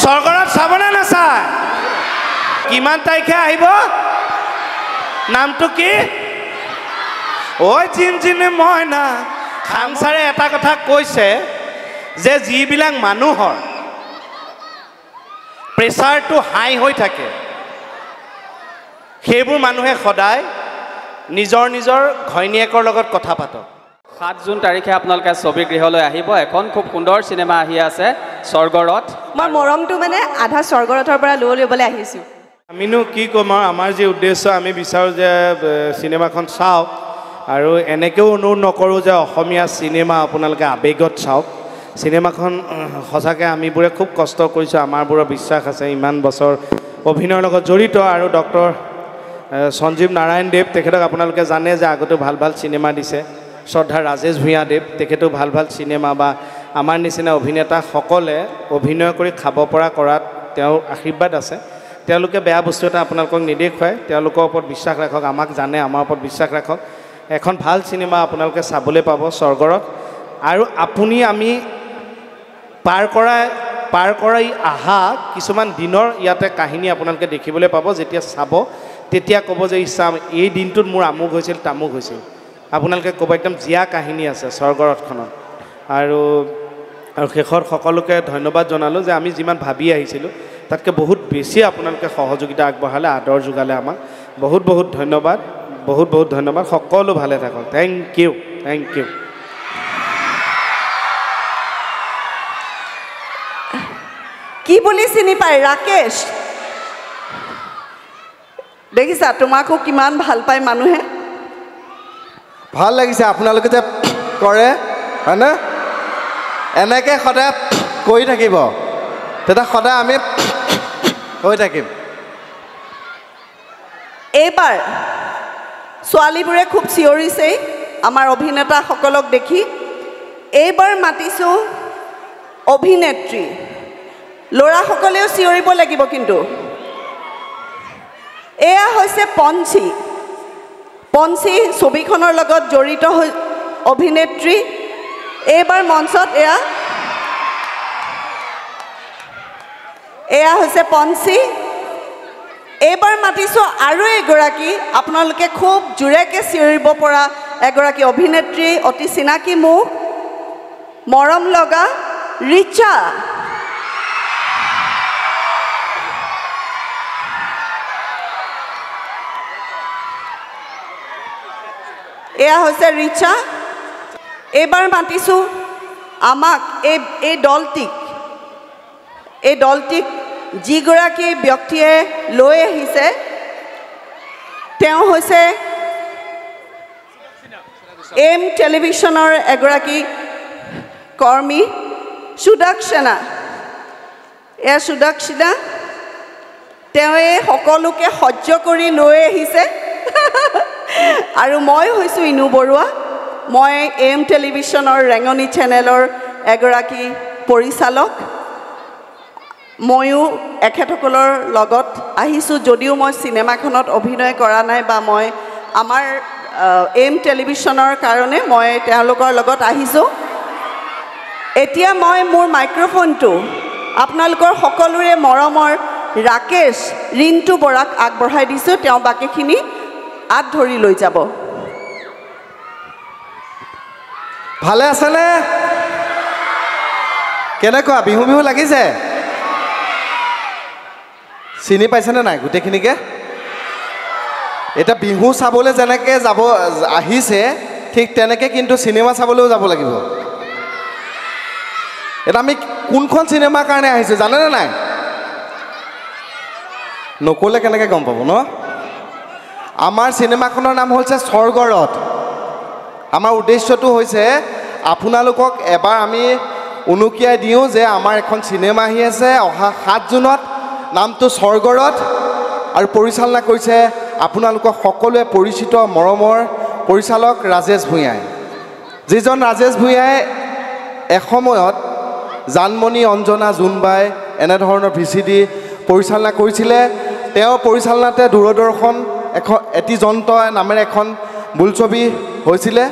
স্বৰ্গৰত চাবনে নাচায় কিমান তাৰিখে আহিব নামটো কি ঐ জিনজিনে মইনা খান ছাৰে এটা কথা কৈছে যে যিবিলাক মানুহৰ প্ৰেছাৰটো হাই হৈ থাকে সেইবোৰ মানুহে সদায় নিজৰ নিজৰ ঘৈণীয়েকৰ লগত কথা পাতক 7 জুন তাৰিখে আপোনালোকে ছবি গৃহলৈ আহিব এখন খুব সুন্দৰ সিনেমা আহি আছে স্বৰ্গৰথ মই মৰমটো মানে আধা স্বৰ্গৰথৰ পৰা ল'বলৈ আহিছো আমিনো কি ক'ম আমাৰ যি উদ্দেশ্য আমি বিচাৰোঁ যে চিনেমাখন চাওক আৰু এনেকৈও অনুৰোধ নকৰোঁ যে অসমীয়া চিনেমা আপোনালোকে আৱেগত চাওক চিনেমাখন সঁচাকৈ আমিবোৰে খুব কষ্ট কৰিছোঁ আমাৰবোৰৰ বিশ্বাস আছে ইমান বছৰ অভিনয়ৰ লগত জড়িত আৰু ডক্টৰ সঞ্জীৱ নাৰায়ণ দেৱ তেখেতক আপোনালোকে জানে যে আগতেও ভাল ভাল চিনেমা দিছে শ্ৰদ্ধা ৰাজেশ ভূঞা দেৱ তেখেতেও ভাল ভাল চিনেমা বা আমাৰ নিচিনা অভিনেতাসকলে অভিনয় কৰি খাব পৰা কৰাত তেওঁৰ আশীৰ্বাদ আছে তেওঁলোকে বেয়া বস্তু এটা আপোনালোকক নেদেখুৱায় তেওঁলোকৰ ওপৰত বিশ্বাস ৰাখক আমাক জানে আমাৰ ওপৰত বিশ্বাস ৰাখক এখন ভাল চিনেমা আপোনালোকে চাবলৈ পাব স্বৰ্গৰথ আৰু আপুনি আমি পাৰ কৰাই আহা কিছুমান দিনৰ ইয়াতে কাহিনী আপোনালোকে দেখিবলৈ পাব যেতিয়া চাব তেতিয়া ক'ব যে চাম এই দিনটোত মোৰ আমুক হৈছিল তামুক হৈছিল আপোনালোকে ক'ব একদম জীয়া কাহিনী আছে স্বৰ্গৰথখনত আৰু শেষত সকলোকে ধন্যবাদ জনালোঁ যে আমি যিমান ভাবি আহিছিলোঁ তাতকৈ বহুত বেছি আপোনালোকে সহযোগিতা আগবঢ়ালে আদৰ যোগালে আমাক বহুত বহুত ধন্যবাদ সকলো ভালে থাকক থেংক ইউ কি বুলি চিনি পায় ৰাকেশ দেখিছা তোমাকো কিমান ভাল পায় মানুহে ভাল লাগিছে আপোনালোকে যে কৰে হয়নে এনেকৈ সদায় কৰি থাকিব তেতিয়া সদায় আমি হৈ থাকিম এইবাৰ ছোৱালীবোৰে খুব চিঞৰিছে আমাৰ অভিনেতাসকলক দেখি এইবাৰ মাতিছোঁ অভিনেত্ৰী ল'ৰাসকলেও চিঞৰিব লাগিব কিন্তু এয়া হৈছে পঞ্চী ছবিখনৰ লগত জড়িত অভিনেত্ৰী এইবাৰ মঞ্চত এয়া হৈছে পঞ্চী এইবাৰ মাতিছোঁ আৰু এগৰাকী আপোনালোকে খুব জোৰেকৈ চিঞৰিব পৰা এগৰাকী অভিনেত্ৰী অতি চিনাকি মুখ মৰম লগা ৰিচা এয়া হৈছে ৰিচা এইবাৰ মাতিছোঁ আমাক এই দলটিক যিগৰাকী ব্যক্তিয়ে লৈ আহিছে তেওঁ হৈছে এম টেলিভিশ্যনৰ এগৰাকী কৰ্মী সুদক্ষিণা এয়া সুদক্ষিণা তেওঁৱে সকলোকে সহ্য কৰি লৈ আহিছে আৰু মই হৈছোঁ ইনু বৰুৱা মই এম টেলিভিশ্যনৰ ৰেঙনি চেনেলৰ এগৰাকী পৰিচালক ময়ো এখেতসকলৰ লগত আহিছোঁ যদিও মই চিনেমাখনত অভিনয় কৰা নাই বা মই আমাৰ এম টেলিভিশ্যনৰ কাৰণে মই তেওঁলোকৰ লগত আহিছোঁ এতিয়া মই মোৰ মাইক্ৰফোনটো আপোনালোকৰ সকলোৰে মৰমৰ ৰাকেশ ৰিণ্টু বৰাক আগবঢ়াই দিছোঁ তেওঁ বাকীখিনি আঁত ধৰি লৈ যাব ভালে আছেনে কেনেকুৱা বিহু লাগিছে চিনি পাইছেনে নাই গোটেইখিনিকে এটা বিহু চাবলৈ যেনেকৈ আহিছে ঠিক তেনেকৈ কিন্তু চিনেমা চাবলৈও যাব লাগিব এটা আমি কোনখন চিনেমাৰ কাৰণে আহিছোঁ জানেনে নাই নক'লে কেনেকৈ গম পাব ন আমাৰ চিনেমাখনৰ নাম হৈছে স্বৰ্গৰথ আমাৰ উদ্দেশ্যটো হৈছে আপোনালোকক এবাৰ আমি উনুকিয়াই দিওঁ যে আমাৰ এখন চিনেমা আহি আছে অহা 7 জুনত নামটো স্বৰ্গৰথ আৰু পৰিচালনা কৰিছে আপোনালোকক সকলোৱে পৰিচিত মৰমৰ পৰিচালক ৰাজেশ ভূঞাই যিজন ৰাজেশ ভূঞাই এসময়ত জানমণি অঞ্জনা জোনবাই এনেধৰণৰ VCD পৰিচালনা কৰিছিলে তেওঁ পৰিচালনাতে দূৰদৰ্শন এটি যন্ত্ৰ নামেৰে এখন বোলছবি হৈছিলে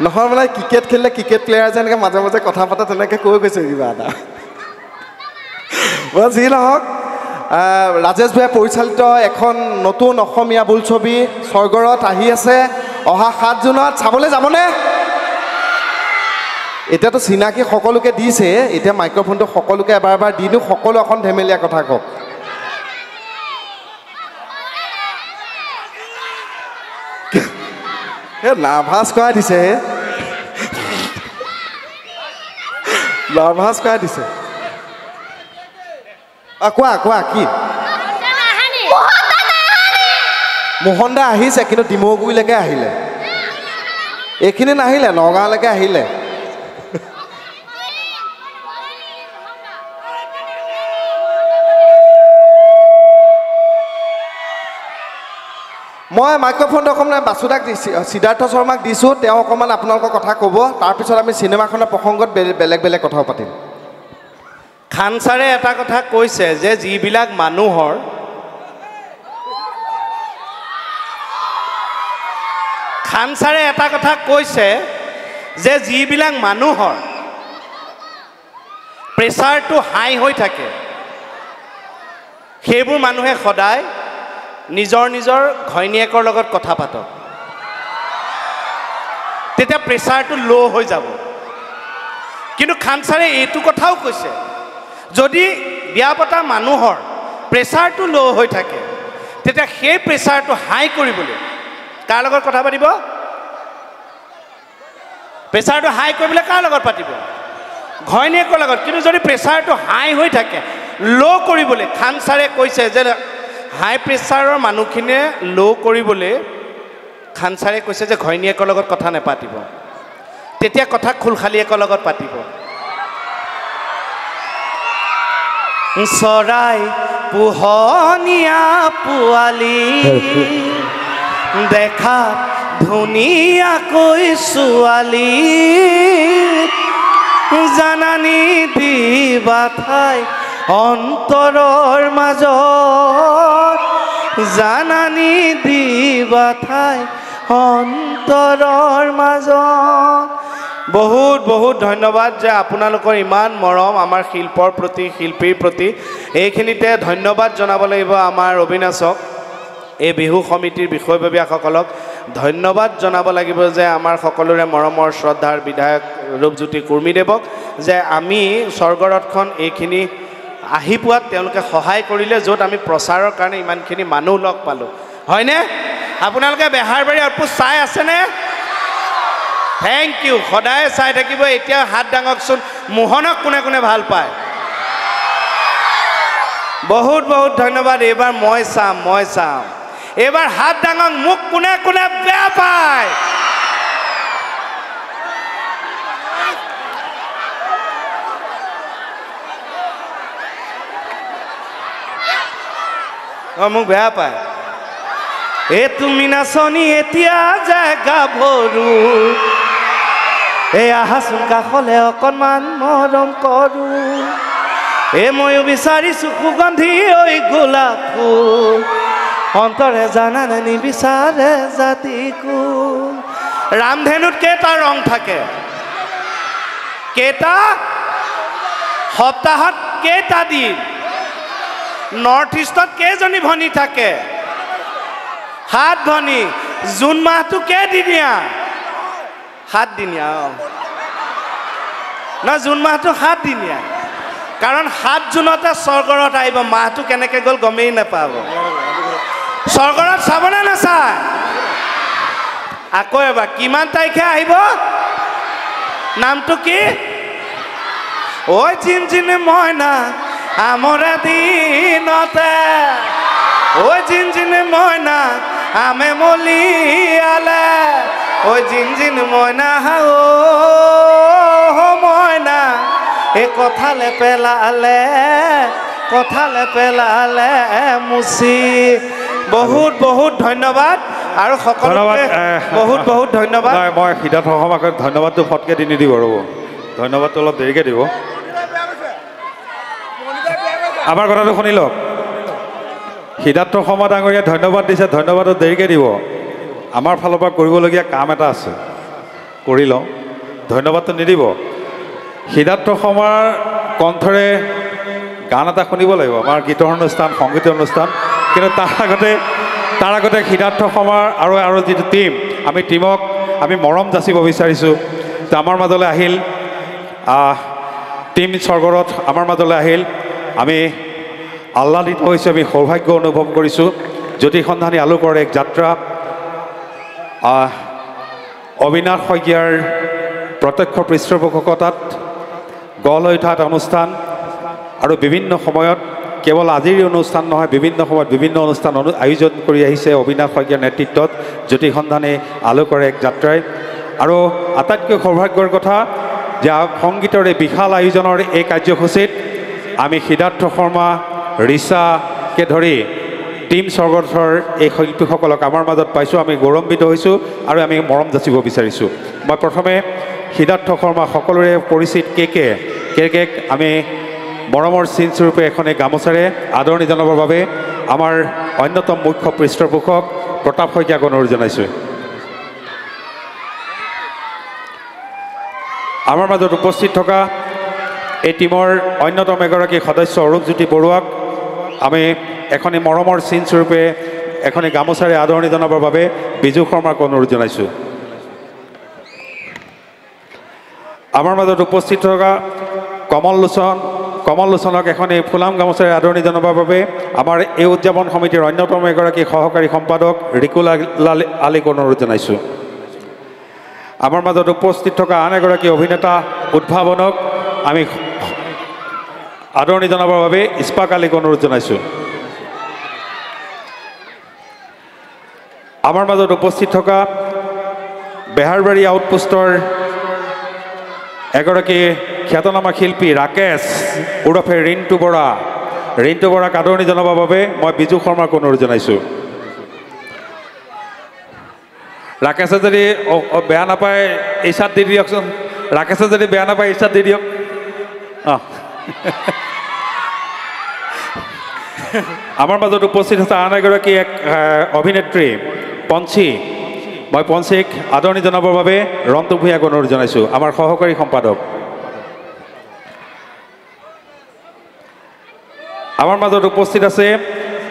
নহয় মানে ক্ৰিকেট খেলিলে ক্ৰিকেট প্লেয়াৰ যেনেকৈ মাজে মাজে কথা পাতে তেনেকৈ কৈ গৈছে কিবা এটা যি নহওক ৰাজেশ ভাই পৰিচালিত এখন নতুন অসমীয়া বোলছবি স্বৰ্গৰত আহি আছে অহা 7 জুনত চাবলৈ যাবনে এতিয়াতো চিনাকি সকলোকে দিছে এতিয়া মাইক্ৰফোনটো সকলোকে এবাৰ এবাৰ দি দিওঁ সকলো এখন ধেমেলীয়া কথা কওক নাৰ্ভাছ কৰাই দিছে নাৰ্ভাছ কৰাই দিছে কোৱা কোৱা কি মোহন দা আহিছে কিন্তু ডিমৌগুৰিলৈকে আহিলে এইখিনি নাহিলে নগাঁৱলৈকে আহিলে মই মাইক্ৰফোনটো অকণমান বাসুদাক সিদ্ধাৰ্থ শৰ্মাক দিছোঁ তেওঁ অকণমান আপোনালোকৰ কথা ক'ব তাৰপিছত আমি চিনেমাখনৰ প্ৰসংগত বেলেগ বেলেগ কথাও পাতিম খান ছাৰে এটা কথা কৈছে যে যিবিলাক মানুহৰ খান ছাৰে এটা কথা কৈছে যে যিবিলাক মানুহৰ প্ৰেছাৰটো হাই হৈ থাকে সেইবোৰ মানুহে সদায় নিজৰ নিজৰ ঘৈণীয়েকৰ লগত কথা পাতক তেতিয়া প্ৰেছাৰটো ল' হৈ যাব কিন্তু খান ছাৰে এইটো কথাও কৈছে যদি বিয়া পতা মানুহৰ প্ৰেছাৰটো ল' হৈ থাকে তেতিয়া সেই প্ৰেছাৰটো হাই কৰিবলৈ কাৰ লগত কথা পাতিব প্ৰেছাৰটো হাই কৰিবলৈ কাৰ লগত পাতিব ঘৈণীয়েকৰ লগত কিন্তু যদি প্ৰেছাৰটো হাই হৈ থাকে ল' কৰিবলৈ খান ছাৰে কৈছে যে হাই প্ৰেছাৰৰ মানুহখিনিয়ে ল' কৰিবলৈ খান ছাৰে কৈছে যে ঘৈণীয়েকৰ লগত কথা নেপাতিব তেতিয়া কথা খুলখালীয়েকৰ লগত পাতিব চৰাই পোহনীয়া পোৱালি দেখাত ধুনীয়াকৈ ছোৱালী জানানী দিবা ঠাই অন্তৰৰ মাজত জানানী দিবা ঠাই অন্তৰৰ মাজত বহুত বহুত ধন্যবাদ যে আপোনালোকৰ ইমান মৰম আমাৰ শিল্পৰ প্ৰতি শিল্পীৰ প্ৰতি এইখিনিতে ধন্যবাদ জনাব লাগিব আমাৰ অবিনাশক এই বিহু সমিতিৰ বিষয়ববীয়াসকলক ধন্যবাদ জনাব লাগিব যে আমাৰ সকলোৰে মৰমৰ শ্ৰদ্ধাৰ বিধায়ক ৰূপজ্যোতি কুৰ্মীদেৱক যে আমি স্বৰ্গৰথখন এইখিনি আহি পোৱাত তেওঁলোকে সহায় কৰিলে য'ত আমি প্ৰচাৰৰ কাৰণে ইমানখিনি মানুহ লগ পালোঁ হয়নে আপোনালোকে বেহাৰবাৰী আউটপোষ্ট চাই আছেনে থেংক ইউ সদায় চাই থাকিব এতিয়া হাত দাঙকচোন মোহনক কোনে কোনে ভাল পায় বহুত বহুত ধন্যবাদ এইবাৰ মই চাম এইবাৰ হাত দাঙক মোক কোনে কোনে বেয়া পায় মোক বেয়া পায় এ তুমি নাচনি এতিয়া জেগা ভৰু এই আহাচোন কাষলে অকণমান মৰম কৰো এ ময়ো বিচাৰিছো সুগন্ধি ঐ গোলাপ ফুল অন্তৰে জানানে নিবিচাৰে জাতি কুল ৰামধেনুত কেইটা ৰং থাকে কেইটা সপ্তাহত কেইটা দিন নৰ্থ ইষ্টত কেইজনী ভনী থাকে 7 ভনী জুন মাহটো কেইদিনীয়া 7 দিনীয়া না জুন মাহটো 7 দিনীয়া কাৰণ 7 জুনতে স্বৰ্গৰত আহিব মাহটো কেনেকৈ গ'ল গমেই নাপাব স্বৰ্গৰত চাবনে নাচায় আকৌ এবাৰ কিমান তাৰিখে আহিব নামটো কি ঐ জিনজিনি মইনা আমৰে দিনতে ঐ জিনজিনি মইনা আমে মলিয়ালে ঐ জিনজিনি মইনা ও মইনা এই কথালে পেলালে মুচি বহুত বহুত ধন্যবাদ আৰু সকলোকে বহুত বহুত ধন্যবাদ মই সিদ্ধাৰ্থ শৰ্মাক ধন্যবাদটো ফটকে দি নিদিব ৰ'ব ধন্যবাদটো অলপ দেৰিকৈ দিব আমাৰ কথাটো শুনি লওক সিদ্ধাৰ্থ শৰ্মা ডাঙৰীয়াই ধন্যবাদ দিছে ধন্যবাদটো দেৰিকৈ দিব আমাৰ ফালৰ পৰা কৰিবলগীয়া কাম এটা আছে কৰি লওঁ ধন্যবাদটো নিদিব সিদ্ধাৰ্থ শৰ্মাৰ কণ্ঠৰে গান এটা শুনিব লাগিব আমাৰ গীতৰ অনুষ্ঠান সংগীতৰ অনুষ্ঠান কিন্তু তাৰ আগতে সিদ্ধাৰ্থ শৰ্মাৰ আৰু যিটো টীম আমি টীমক আমি মৰম যাচিব বিচাৰিছোঁ তো আমাৰ মাজলৈ আহিল টীম স্বৰ্গৰত আমাৰ মাজলৈ আহিল আমি আহ্লাদিত হৈছোঁ আমি সৌভাগ্য অনুভৱ কৰিছোঁ জ্যোতি সন্ধানী আলোকৰ এক যাত্ৰা অবিনাশ শইকীয়াৰ প্ৰত্যক্ষ পৃষ্ঠপোষকতাত গঢ় লৈ উঠা এটা অনুষ্ঠান আৰু বিভিন্ন সময়ত কেৱল আজিৰ অনুষ্ঠান নহয় বিভিন্ন সময়ত বিভিন্ন অনুষ্ঠান আয়োজন কৰি আহিছে অবিনাশ শইকীয়াৰ নেতৃত্বত জ্যোতি সন্ধানী আলোকৰ এক যাত্ৰাই আৰু আটাইতকৈ সৌভাগ্যৰ কথা যে সংগীতৰ এই বিশাল আয়োজনৰ এই কাৰ্যসূচীত আমি সিদ্ধাৰ্থ শৰ্মা ৰিচাকে ধৰি টীম স্বৰ্গথৰ এই শিল্পীসকলক আমাৰ মাজত পাইছোঁ আমি গৌৰৱান্বিত হৈছোঁ আৰু আমি মৰম যাচিব বিচাৰিছোঁ মই প্ৰথমে সিদ্ধাৰ্থ শৰ্মা সকলোৰে পৰিচিত কেক আমি মৰমৰ চিনস্বৰূপে এখন গামোচাৰে আদৰণি জনাবৰ বাবে আমাৰ অন্যতম মুখ্য পৃষ্ঠপোষক প্ৰতাপ শইকীয়াক অনুৰোধ জনাইছোঁ আমাৰ মাজত উপস্থিত থকা এই টীমৰ অন্যতম এগৰাকী সদস্য অৰূপজ্যোতি বৰুৱাক আমি এখনি মৰমৰ চিনস্বৰূপে এখনি গামোচাৰে আদৰণি জনাবৰ বাবে বিজু শৰ্মাক অনুৰোধ জনাইছোঁ আমাৰ মাজত উপস্থিত থকা কমল লোচনক এখনি ফুলাম গামোচাৰে আদৰণি জনাবৰ বাবে আমাৰ এই উদযাপন সমিতিৰ অন্যতম এগৰাকী সহকাৰী সম্পাদক ৰিকুল আলীক অনুৰোধ জনাইছোঁ আমাৰ মাজত উপস্থিত থকা আন এগৰাকী অভিনেতা উদ্ভাৱনক আমি আদৰণি জনাবৰ বাবে ইস্পাক আলীক অনুৰোধ জনাইছোঁ আমাৰ মাজত উপস্থিত থকা বেহাৰবাৰী আউটপোষ্টৰ এগৰাকী খ্যাতনামা শিল্পী ৰাকেশ ওৰফে ৰিণ্টু বৰাক আদৰণি জনাবৰ বাবে মই বিজু শৰ্মাক অনুৰোধ জনাইছোঁ ৰাকেশে যদি বেয়া নাপায় ইচ্ছাত দি দিয়কচোন ৰাকেশে যদি বেয়া নাপায় ইচ্ছাত দি দিয়ক আমাৰ মাজত উপস্থিত আছে আন এগৰাকী এক অভিনেত্ৰী পঞ্চী মই পঞ্চীক আদৰণি জনাবৰ বাবে ৰন্তু ভূঞাক অনুৰোধ জনাইছোঁ আমাৰ সহকাৰী সম্পাদক আমাৰ মাজত উপস্থিত আছে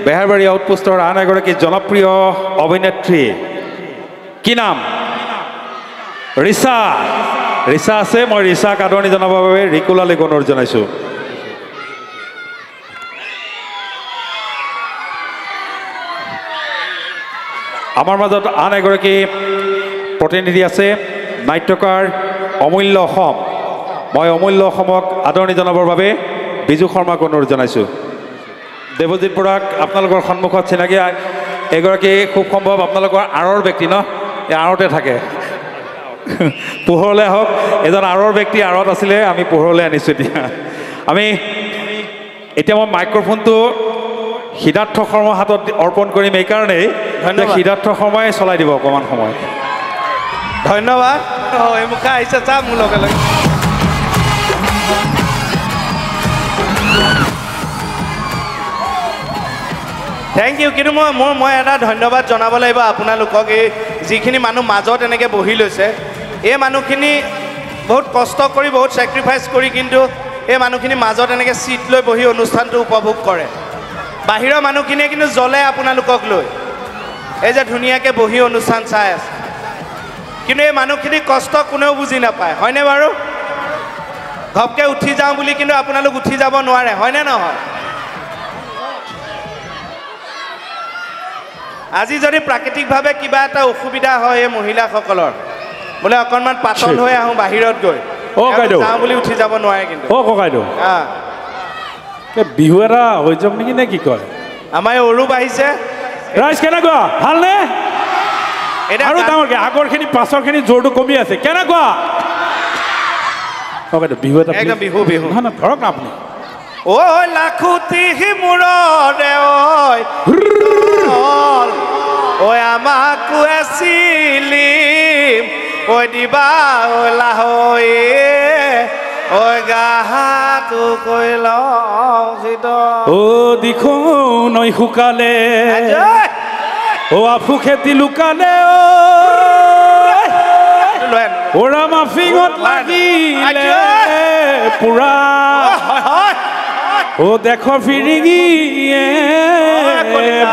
বেহাৰবাৰী আউটপোষ্টৰ আন এগৰাকী জনপ্ৰিয় অভিনেত্ৰী কি নাম ৰিচা আছে মই ৰিচাক আদৰণি জনাবৰ বাবে ৰিকুল আলীক অনুৰোধ জনাইছোঁ আমাৰ মাজত আন এগৰাকী প্ৰতিনিধি আছে নাট্যকাৰ অমূল্য অসম মই অমূল্য অসমক আদৰণি জনাবৰ বাবে বিজু শৰ্মাক অনুৰোধ জনাইছোঁ দেৱজিৎ বৰাক আপোনালোকৰ সন্মুখত চিনাকি এগৰাকী খুব সম্ভৱ আপোনালোকৰ আঁৰৰ ব্যক্তি ন এই আঁৰতে থাকে পোহৰলৈ আহক এজন আঁৰৰ ব্যক্তি আঁৰত আছিলে আমি পোহৰলৈ আনিছোঁ এতিয়া মই মাইক্ৰফোনটো সিদ্ধাৰ্থ শৰ্মাৰ হাতত অৰ্পণ কৰিম এইকাৰণেই সিদ্ধাৰ্থ শৰ্মাই চলাই দিব অকণমান সময় ধন্যবাদ এই মুখা আহিছে চা মোৰ লগে লগে থেংক ইউ কিন্তু মই এটা ধন্যবাদ জনাব লাগিব আপোনালোকক এই যিখিনি মানুহ মাজত এনেকৈ বহি লৈছে এই মানুহখিনি বহুত কষ্ট কৰি বহুত ছেক্ৰিফাইচ কৰি কিন্তু এই মানুহখিনি মাজত এনেকৈ ছিট লৈ বহি অনুষ্ঠানটো উপভোগ কৰে বাহিৰৰ মানুহখিনিয়ে কিন্তু জ্বলে আপোনালোকক লৈ এই যে ধুনীয়াকৈ বহি অনুষ্ঠান চাই আছে কিন্তু এই মানুহখিনি কষ্ট কোনেও বুজি নাপায় হয়নে বাৰু ঘপকৈ উঠি যাওঁ বুলি কিন্তু আপোনালোক উঠি যাব নোৱাৰে হয়নে নহয় আজি যদি প্ৰাকৃতিকভাৱে কিবা এটা অসুবিধা হয় এই মহিলাসকলৰ বোলে অকণমান পাতল হৈ আহোঁ বাহিৰত গৈ যাওঁ বুলি উঠি যাব নোৱাৰে কিন্তু ককাইদেউ বিহু এটা হৈ যাম নেকি নে কি কয় আমাৰ এই অৰূপ আহিছে ৰাইজ কেনেকুৱা ভালনে আৰু ডাঙৰকৈ আগৰখিনি পাছৰখিনি জোৰটো কমি আছে কেনেকুৱা ককাইদেউ বিহু এটা একদম বিহু নহয় নহয় ধৰক না আপুনি ঐ লাখুটি মূৰৰে ঐ আমাক কুৱেছিলিম ঐ দিবা ঐ লাহয়ে ঐ গাহাটো কৈ লওঁ অ দিখো নৈ শুকালে অ আফু খেতি লুকালে ওৰা মাফিঙত লাগিলে পুৰা ও দেখো ফিৰিঙিয়ে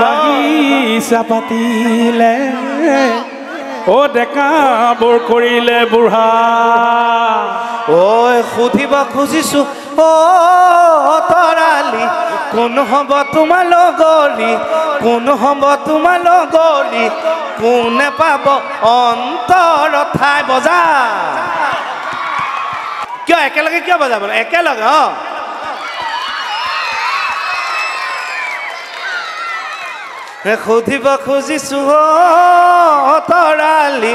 বাগিচা পাতিলে ও ডেকা বৰ কৰিলে বুঢ়া ঐ সুধিব খুজিছো ও তৰালি কোন হ'ব তোমাৰ লগৰী কোন হ'ব তোমাৰ লগৰী কোনে পাব অন্তৰ ঠাই বজা কিয় একেলগে কিয় বজাব একেলগে সুধিব খুজিছো তৰালি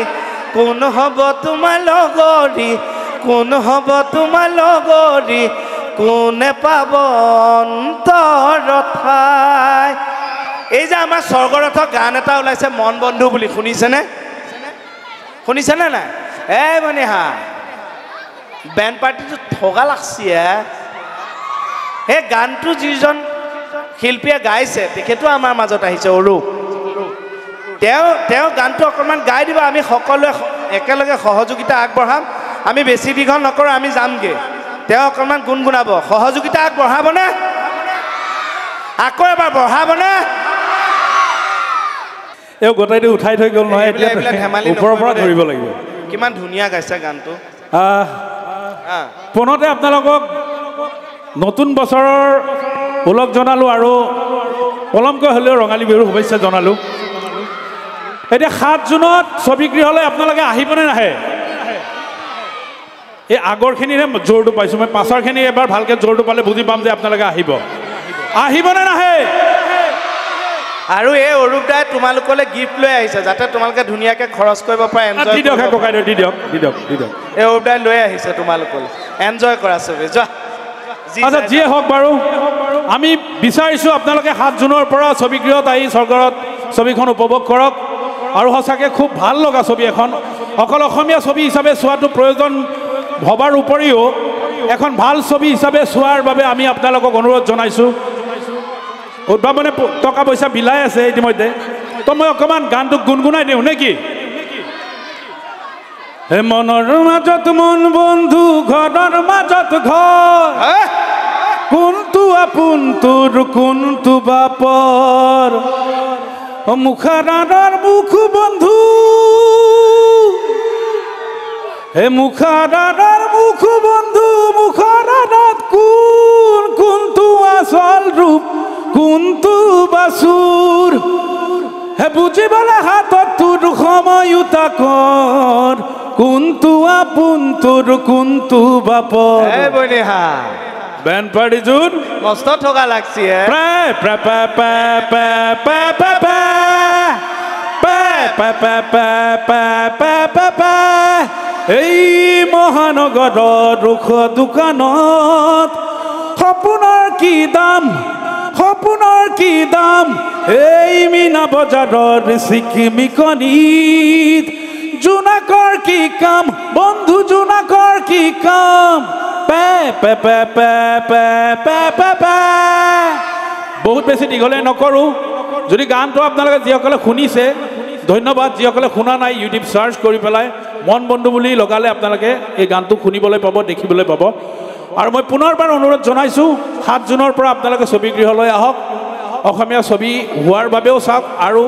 কোন হ'ব তোমাৰ লগৰী কোন হ'ব তোমাৰ লগৰী কোনে পাব অন্তৰ ঠাই এই যে আমাৰ স্বৰ্গৰথৰ গান এটা ওলাইছে মন বন্ধু বুলি শুনিছেনে শুনিছেনে নাই এই মানে হা বেণ্ড পাৰ্টিটো ঠগা লাগছি সেই গানটো যিজন শিল্পীয়ে গাইছে তেখেতো আমাৰ মাজত আহিছে অৰূপ তেওঁ গানটো অকণমান গাই দিব আমি সকলোৱে একেলগে সহযোগিতা আগবঢ়াম আমি বেছি দীঘল নকৰোঁ আমি যামগৈ তেওঁ অকণমান গুণগুণাব সহযোগিতা আগবঢ়াবনে আকৌ এবাৰ বঢ়াবনে এই গোটাইটো উঠাই থৈ গ'ল নহয় এতিয়া ওপৰৰ পৰা ধৰিব লাগিব কিমান ধুনীয়া গাইছে গানটো পুনতে আপোনালোকক নতুন বছৰৰ ওলগ জনালোঁ আৰু পলমকৈ হ'লেও ৰঙালী বিহুৰ শুভেচ্ছা জনালোঁ এতিয়া 7 জুনত ছবিগৃহলৈ আপোনালোকে আহিবনে নাহে এই আগৰখিনিৰে জোৰটো পাইছোঁ মই পাছৰখিনি এবাৰ ভালকৈ জোৰটো পালে বুজি পাম যে আপোনালোকে আহিবনে নাহে আৰু এই অৰূপ দাই তোমালোকলৈ গিফ্ট লৈ আহিছে যাতে তোমালোকে ধুনীয়াকৈ খৰচ কৰিব পৰা এনজয় দি দিয়ক এই অৰূপ দাই লৈ আহিছে তোমালোকলৈ এনজয় কৰা ছবি যোৱা আচ্ছা যিয়ে হওক বাৰু আমি বিচাৰিছোঁ আপোনালোকে 7 জুনৰ পৰা ছবিগৃহত আহি স্বৰ্গৰত ছবিখন উপভোগ কৰক আৰু সঁচাকৈ খুব ভাল লগা ছবি এখন অকল অসমীয়া ছবি হিচাপে চোৱাটো প্ৰয়োজন ভবাৰ উপৰিও এখন ভাল ছবি হিচাপে চোৱাৰ বাবে আমি আপোনালোকক অনুৰোধ জনাইছোঁ উদ্ভাৱনে টকা পইচা বিলাই আছে ইতিমধ্যে তো মই অকণমান গানটোক গুণগুণাই দিওঁ নে কি হে মনৰ মাজত মন বন্ধু ঘৰৰ মাজত ঘৰ কোনটো আপোন তোৰ কোনটো বাপৰ মুখাৰাৰৰ মুখ বন্ধু হে মুখাৰাৰৰ মুখ বন্ধু মুখাৰাৰত কোনটো আচল ৰূপ কোনটো বাচুৰ হে বুজিবলৈ হাতত তোৰ সময় তাকৰ কোনটো আপোন তোৰ কোনটো বাপৰ বেণ্ড পাৰ্টি জোন মস্ত ঠগা লাগছি এই মহানগৰৰ ৰুখ দোকানত সপোনৰ কি দাম এই মীনা বজাৰৰ চিকিমিকনিত জোনাকৰ কি কাম বন্ধু জোনাকৰ কি কাম বহুত বেছি দীঘলে নকৰোঁ যদি গানটো আপোনালোকে যিসকলে শুনিছে ধন্যবাদ যিসকলে শুনা নাই ইউটিউব চাৰ্চ কৰি পেলাই মন বন্ধু বুলি লগালে আপোনালোকে এই গানটো শুনিবলৈ পাব দেখিবলৈ পাব আৰু মই পুনৰবাৰ অনুৰোধ জনাইছোঁ 7 জুনৰ পৰা আপোনালোকে ছবিগৃহলৈ আহক অসমীয়া ছবি হোৱাৰ বাবেও চাওক আৰু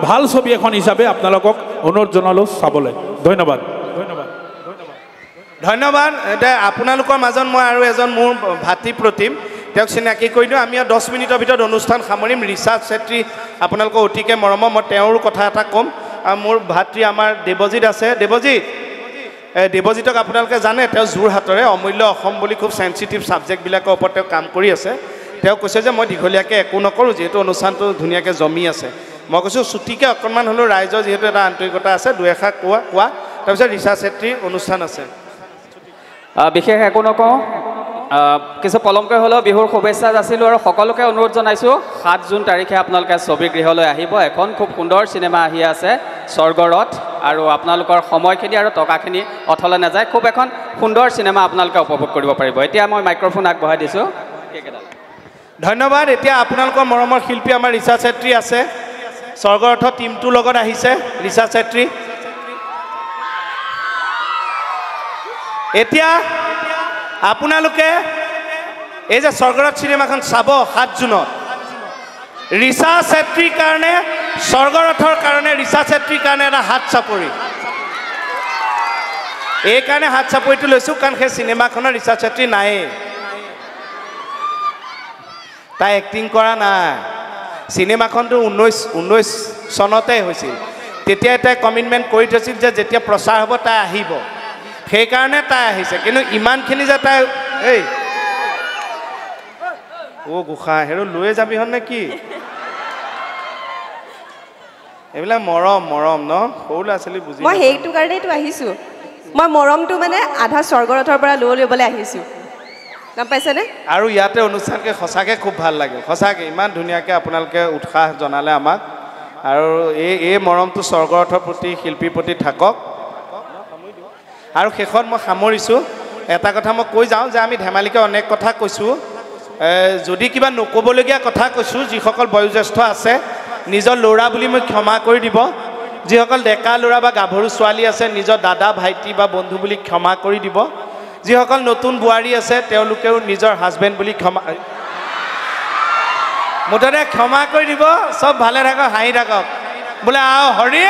ভাল ছবি এখন হিচাপে আপোনালোকক অনুৰোধ জনালোঁ চাবলৈ ধন্যবাদ এতিয়া আপোনালোকৰ মাজত মই আৰু এজন মোৰ ভাতৃ প্ৰতিম তেওঁক চিনাকি কৰি দিওঁ আমি 10 মিনিটৰ ভিতৰত অনুষ্ঠান সামৰিম ৰিচা চেত্ৰী আপোনালোকৰ অতিকে মৰমৰ মই তেওঁৰ কথা এটা ক'ম আৰু মোৰ ভাতৃ আমাৰ দেৱজিৎ আছে দেৱজিৎক আপোনালোকে জানে তেওঁ যোৰহাটৰে অমূল্য অসম বুলি খুব চেঞ্চিটিভ ছাবজেক্টবিলাকৰ ওপৰত তেওঁ কাম কৰি আছে তেওঁ কৈছে যে মই দীঘলীয়াকৈ একো নকৰোঁ যিহেতু অনুষ্ঠানটো ধুনীয়াকৈ জমি আছে মই কৈছোঁ ছুটিকৈ অকণমান হ'লেও ৰাইজৰ যিহেতু এটা আন্তৰিকতা আছে দুই এষাৰ কোৱা তাৰপিছত ৰিচা চেত্ৰীৰ অনুষ্ঠান আছে বিশেষ একো নকওঁ কিছু পলমকৈ হ'লেও বিহুৰ শুভেচ্ছা যাচিলোঁ আৰু সকলোকে অনুৰোধ জনাইছোঁ 7 জুন তাৰিখে আপোনালোকে ছবিগৃহলৈ আহিব এখন খুব সুন্দৰ চিনেমা আহি আছে স্বৰ্গৰথ আৰু আপোনালোকৰ সময়খিনি আৰু টকাখিনি অথলে নাযায় খুব এখন সুন্দৰ চিনেমা আপোনালোকে উপভোগ কৰিব পাৰিব এতিয়া মই মাইক্ৰফোন আগবঢ়াই দিছোঁ ধন্যবাদ এতিয়া আপোনালোকৰ মৰমৰ শিল্পী আমাৰ ৰিচা চেত্ৰী আছে স্বৰ্গৰথ টীমটোৰ লগত আহিছে ৰিচা চেত্ৰী এতিয়া আপোনালোকে এই যে স্বৰ্গৰত চিনেমাখন চাব 7 জুনত ৰিচা চেত্ৰীৰ কাৰণে স্বৰ্গৰথৰ কাৰণে ৰিচা চেত্ৰীৰ কাৰণে এটা হাত চাপৰি এই কাৰণে হাত চাপৰিটো লৈছোঁ কাৰণ সেই চিনেমাখনৰ ৰিচা চেত্ৰী নায়েই তাই এক্টিং কৰা নাই চিনেমাখনটো 19 চনতে হৈছিল তেতিয়া তাই কমিটমেণ্ট কৰি থৈছিল যে যেতিয়া প্ৰচাৰ হ'ব তাই আহিব সেইকাৰণে তাই আহিছে কিন্তু ইমানখিনি যে তাই এই গোসাঁই হেৰু লৈয়ে যাবি হন নে কি এইবিলাক মৰম মৰম ন সৰু ল'ৰা ছোৱালী বুজি মই সেইটো কাৰণেইতো আহিছোঁ মই মৰমটো মানে আধা স্বৰ্গৰথৰ পৰা ল'বলৈ আহিছোঁ গম পাইছেনে আৰু ইয়াতে অনুষ্ঠানকে সঁচাকৈ খুব ভাল লাগিল সঁচাকৈ ইমান ধুনীয়াকৈ আপোনালোকে উৎসাহ জনালে আমাক আৰু এই মৰমটো স্বৰ্গৰথৰ প্ৰতি শিল্পীৰ প্ৰতি থাকক আৰু শেষত মই সামৰিছোঁ এটা কথা মই কৈ যাওঁ যে আমি ধেমালিকৈ অনেক কথা কৈছোঁ যদি কিবা নক'বলগীয়া কথা কৈছোঁ যিসকল বয়োজ্যেষ্ঠ আছে নিজৰ ল'ৰা বুলি মই ক্ষমা কৰি দিব যিসকল ডেকা ল'ৰা বা গাভৰু ছোৱালী আছে নিজৰ দাদা ভাইটি বা বন্ধু বুলি ক্ষমা কৰি দিব যিসকল নতুন বোৱাৰী আছে তেওঁলোকেও নিজৰ হাজবেণ্ড বুলি ক্ষমা মুঠতে ক্ষমা কৰি দিব চব ভালে থাকক হাঁহি থাকক বোলে আও হৰি